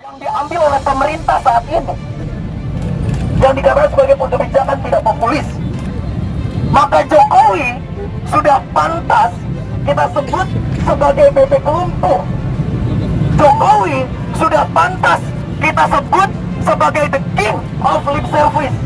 yang diambil oleh pemerintah saat ini yang dikatakan sebagai kebijakan tidak populis, maka Jokowi sudah pantas kita sebut sebagai bebek lumpuh. Jokowi sudah pantas kita sebut sebagai the king of lip service,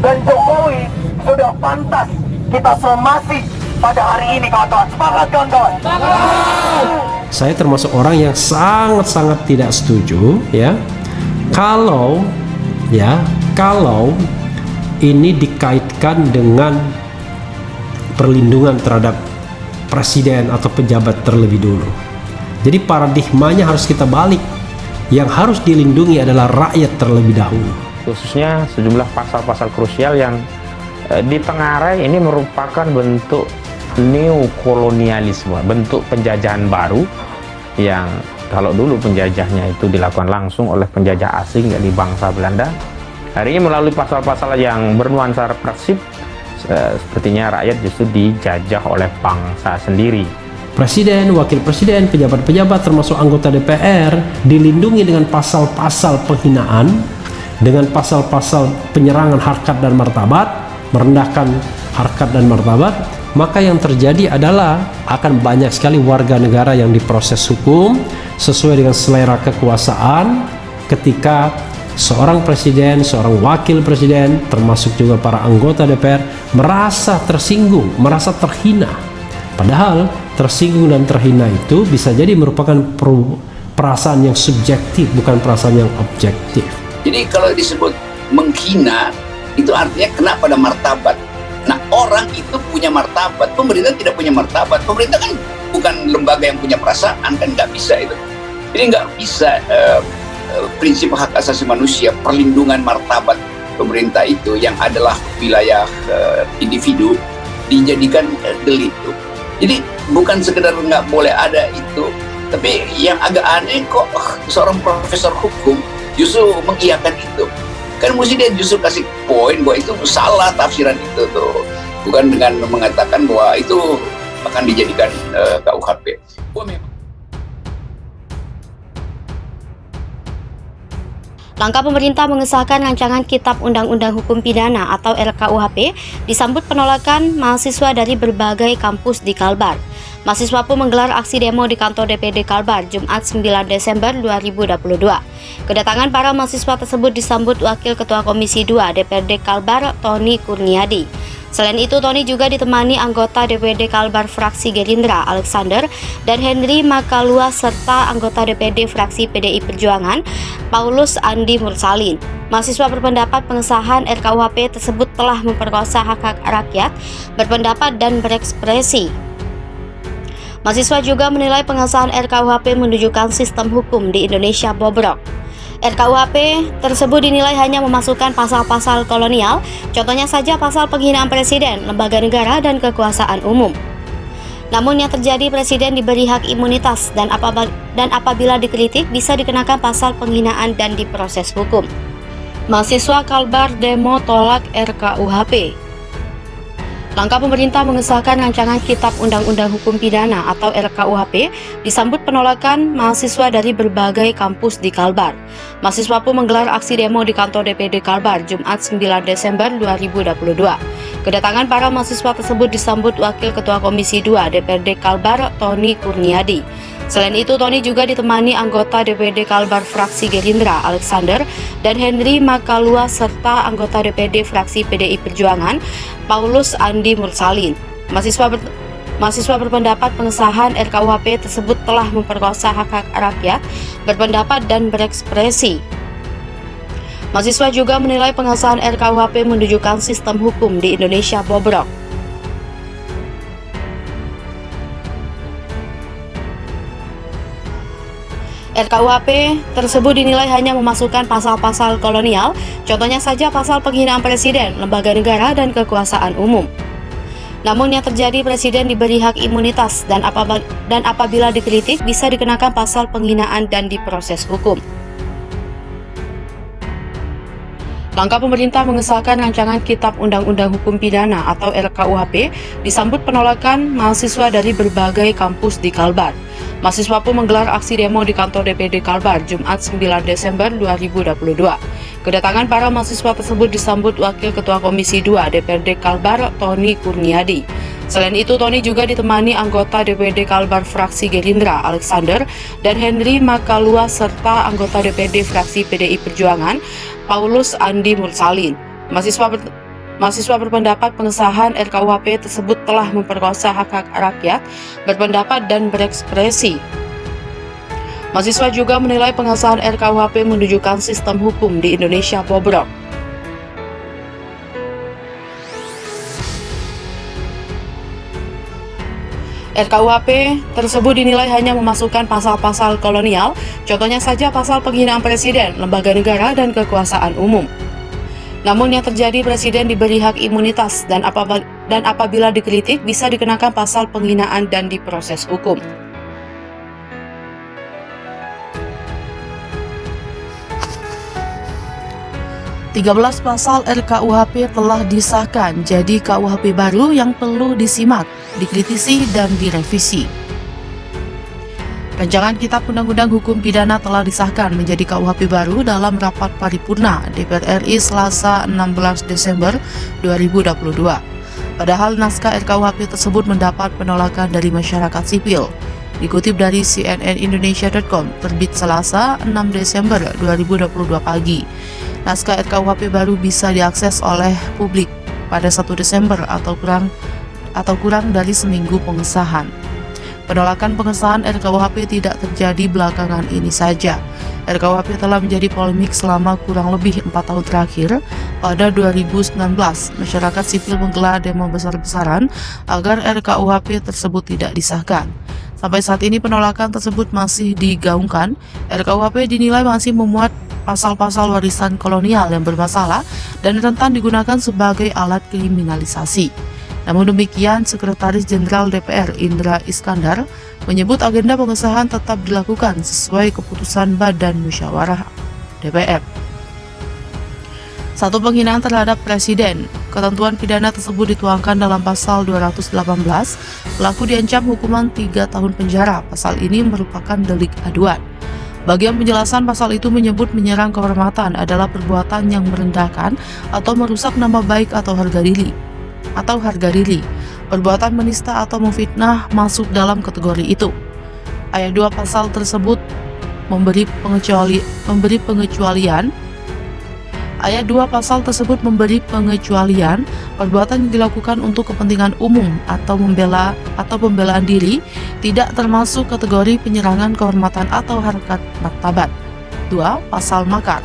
dan Jokowi sudah pantas kita somasi pada hari ini, kawan-kawan. Sepakat, kawan-kawan? Saya termasuk orang yang sangat-sangat tidak setuju kalau ini dikaitkan dengan perlindungan terhadap presiden atau pejabat terlebih dulu. Jadi paradigmanya harus kita balik. Yang harus dilindungi adalah rakyat terlebih dahulu. Khususnya sejumlah pasal-pasal krusial yang ditengarai ini merupakan bentuk neokolonialisme, bentuk penjajahan baru yang kalau dulu penjajahnya itu dilakukan langsung oleh penjajah asing dari bangsa Belanda. Hari ini melalui pasal-pasal yang bernuansa represif, sepertinya rakyat justru dijajah oleh bangsa sendiri. Presiden, wakil presiden, pejabat-pejabat termasuk anggota DPR dilindungi dengan pasal-pasal penghinaan, dengan pasal-pasal penyerangan harkat dan martabat, merendahkan harkat dan martabat. Maka yang terjadi adalah akan banyak sekali warga negara yang diproses hukum sesuai dengan selera kekuasaan ketika seorang presiden, seorang wakil presiden, termasuk juga para anggota DPR merasa tersinggung, merasa terhina. Padahal tersinggung dan terhina itu bisa jadi merupakan perasaan yang subjektif, bukan perasaan yang objektif. Jadi kalau disebut menghina, itu artinya kena pada martabat. Nah, orang itu punya martabat, pemerintah tidak punya martabat. Pemerintah kan bukan lembaga yang punya perasaan, kan nggak bisa itu. Jadi nggak bisa prinsip hak asasi manusia, perlindungan martabat pemerintah itu yang adalah wilayah individu dijadikan delik. Jadi bukan sekedar nggak boleh ada itu, tapi yang agak aneh kok seorang profesor hukum justru mengiyakan itu. Kan mesti dia justru kasih poin bahwa itu salah tafsiran itu tuh, bukan dengan mengatakan bahwa itu akan dijadikan KUHP. Langkah pemerintah mengesahkan rancangan Kitab Undang-Undang Hukum Pidana atau RKUHP disambut penolakan mahasiswa dari berbagai kampus di Kalbar. Mahasiswa pun menggelar aksi demo di kantor DPD Kalbar Jumat 9 Desember 2022. Kedatangan para mahasiswa tersebut disambut Wakil Ketua Komisi 2 DPD Kalbar Tony Kurniadi. Selain itu, Tony juga ditemani anggota DPD Kalbar fraksi Gerindra Alexander dan Henry Makalua serta anggota DPD fraksi PDI Perjuangan Paulus Andi Mursalin. Mahasiswa berpendapat pengesahan RKUHP tersebut telah memperkosa hak-hak rakyat berpendapat dan berekspresi. Mahasiswa juga menilai pengesahan RKUHP menunjukkan sistem hukum di Indonesia bobrok. RKUHP tersebut dinilai hanya memasukkan pasal-pasal kolonial, contohnya saja pasal penghinaan presiden, lembaga negara, dan kekuasaan umum. Namun yang terjadi, presiden diberi hak imunitas dan apabila dikritik bisa dikenakan pasal penghinaan dan diproses hukum. Mahasiswa Kalbar demo tolak RKUHP. Langkah pemerintah mengesahkan rancangan Kitab Undang-Undang Hukum Pidana atau RKUHP disambut penolakan mahasiswa dari berbagai kampus di Kalbar. Mahasiswa pun menggelar aksi demo di kantor DPD Kalbar Jumat 9 Desember 2022. Kedatangan para mahasiswa tersebut disambut Wakil Ketua Komisi 2 DPD Kalbar Tony Kurniadi. Selain itu, Tony juga ditemani anggota DPD Kalbar fraksi Gerindra Alexander dan Henry Makalua serta anggota DPD fraksi PDI Perjuangan Paulus Andi Mursalin. Mahasiswa berpendapat pengesahan RKUHP tersebut telah memperkosa hak-hak rakyat berpendapat dan berekspresi. Mahasiswa juga menilai pengesahan RKUHP menunjukkan sistem hukum di Indonesia bobrok. RKUHP tersebut dinilai hanya memasukkan pasal-pasal kolonial, contohnya saja pasal penghinaan presiden, lembaga negara, dan kekuasaan umum. Namun yang terjadi, presiden diberi hak imunitas dan apabila dikritik bisa dikenakan pasal penghinaan dan diproses hukum. Langkah pemerintah mengesahkan rancangan Kitab Undang-Undang Hukum Pidana atau RKUHP disambut penolakan mahasiswa dari berbagai kampus di Kalbar. Mahasiswa pun menggelar aksi demo di kantor DPD Kalbar Jumat 9 Desember 2022. Kedatangan para mahasiswa tersebut disambut Wakil Ketua Komisi 2 DPRD Kalbar, Tony Kurniadi. Selain itu, Tony juga ditemani anggota DPD Kalbar fraksi Gerindra, Alexander, dan Henry Makalua, serta anggota DPD fraksi PDI Perjuangan, Paulus Andi Mursalin. Mahasiswa berpendapat pengesahan RKUHP tersebut telah memperkosa hak-hak rakyat berpendapat dan berekspresi. Mahasiswa juga menilai pengesahan RKUHP menunjukkan sistem hukum di Indonesia bobrok. RKUHP tersebut dinilai hanya memasukkan pasal-pasal kolonial, contohnya saja pasal penghinaan presiden, lembaga negara, dan kekuasaan umum. Namun yang terjadi, presiden diberi hak imunitas dan apabila dikritik bisa dikenakan pasal penghinaan dan diproses hukum. Tiga belas pasal RKUHP telah disahkan jadi KUHP baru yang perlu disimak, dikritisi, dan direvisi. Rancangan Kitab Undang-Undang Hukum Pidana telah disahkan menjadi KUHP baru dalam rapat paripurna DPR RI Selasa 16 Desember 2022. Padahal naskah RKUHP tersebut mendapat penolakan dari masyarakat sipil. Dikutip dari cnnindonesia.com, terbit Selasa 6 Desember 2022 pagi. Naskah RKUHP baru bisa diakses oleh publik pada 1 Desember atau kurang dari seminggu pengesahan. Penolakan pengesahan RKUHP tidak terjadi belakangan ini saja. RKUHP telah menjadi polemik selama kurang lebih 4 tahun terakhir. Pada 2019, masyarakat sipil menggelar demo besar-besaran agar RKUHP tersebut tidak disahkan. Sampai saat ini penolakan tersebut masih digaungkan. RKUHP dinilai masih memuat pasal-pasal warisan kolonial yang bermasalah dan rentan digunakan sebagai alat kriminalisasi. Namun demikian, Sekretaris Jenderal DPR Indra Iskandar menyebut agenda pengesahan tetap dilakukan sesuai keputusan Badan Musyawarah DPR. 1. Penghinaan terhadap Presiden. Ketentuan pidana tersebut dituangkan dalam pasal 218. Pelaku diancam hukuman 3 tahun penjara. Pasal ini merupakan delik aduan. Bagian penjelasan pasal itu menyebut menyerang kehormatan adalah perbuatan yang merendahkan atau merusak nama baik atau harga diri. Perbuatan menista atau memfitnah masuk dalam kategori itu. Ayat 2 pasal tersebut memberi pengecualian. Ayat 2 pasal tersebut memberi pengecualian perbuatan yang dilakukan untuk kepentingan umum atau pembelaan diri tidak termasuk kategori penyerangan kehormatan atau harkat martabat. 2. Pasal makar.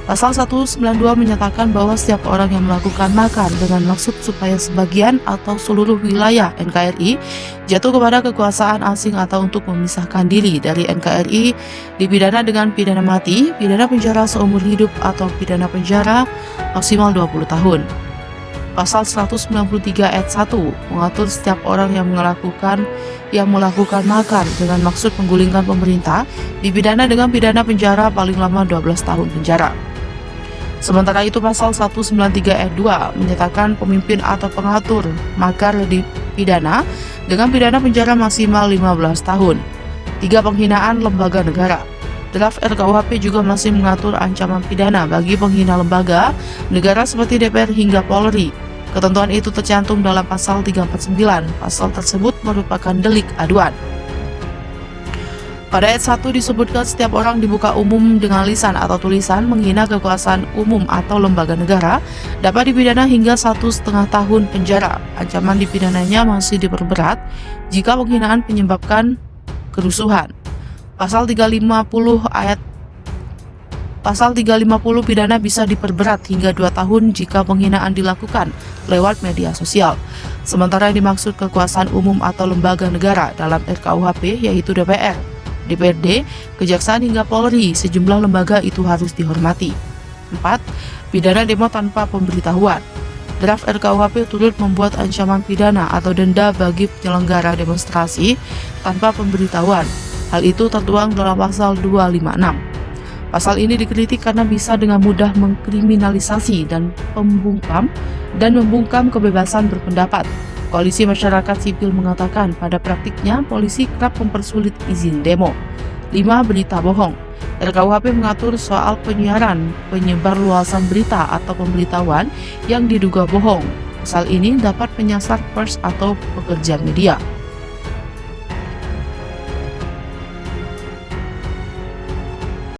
Pasal 192 menyatakan bahwa setiap orang yang melakukan makar dengan maksud supaya sebagian atau seluruh wilayah NKRI jatuh kepada kekuasaan asing atau untuk memisahkan diri dari NKRI dipidana dengan pidana mati, pidana penjara seumur hidup atau pidana penjara maksimal 20 tahun. Pasal 193 ayat 1 mengatur setiap orang yang melakukan makar dengan maksud menggulingkan pemerintah dipidana dengan pidana penjara paling lama 12 tahun penjara. Sementara itu pasal 193 ayat 2 menyatakan pemimpin atau pengatur makar dipidana dengan pidana penjara maksimal 15 tahun. 3. Penghinaan lembaga negara. Draft RKUHP juga masih mengatur ancaman pidana bagi penghina lembaga negara seperti DPR hingga Polri. Ketentuan itu tercantum dalam pasal 349. Pasal tersebut merupakan delik aduan. Pada ayat 1 disebutkan setiap orang di muka umum dengan lisan atau tulisan menghina kekuasaan umum atau lembaga negara dapat dipidana hingga 1,5 tahun penjara. Ancaman dipidananya masih diperberat jika penghinaan menyebabkan kerusuhan. Pasal 350 pidana bisa diperberat hingga 2 tahun jika penghinaan dilakukan lewat media sosial. Sementara yang dimaksud kekuasaan umum atau lembaga negara dalam RKUHP yaitu DPR, DPRD, Kejaksaan hingga Polri, sejumlah lembaga itu harus dihormati. 4. Pidana demo tanpa pemberitahuan. Draft RKUHP turut membuat ancaman pidana atau denda bagi penyelenggara demonstrasi tanpa pemberitahuan. Hal itu tertuang dalam pasal 256. Pasal ini dikritik karena bisa dengan mudah mengkriminalisasi dan membungkam kebebasan berpendapat. Koalisi Masyarakat Sipil mengatakan pada praktiknya polisi kerap mempersulit izin demo. 5. Berita bohong. RKUHP mengatur soal penyiaran, penyebarluasan berita atau pemberitahuan yang diduga bohong. Pasal ini dapat menyasar pers atau pekerja media.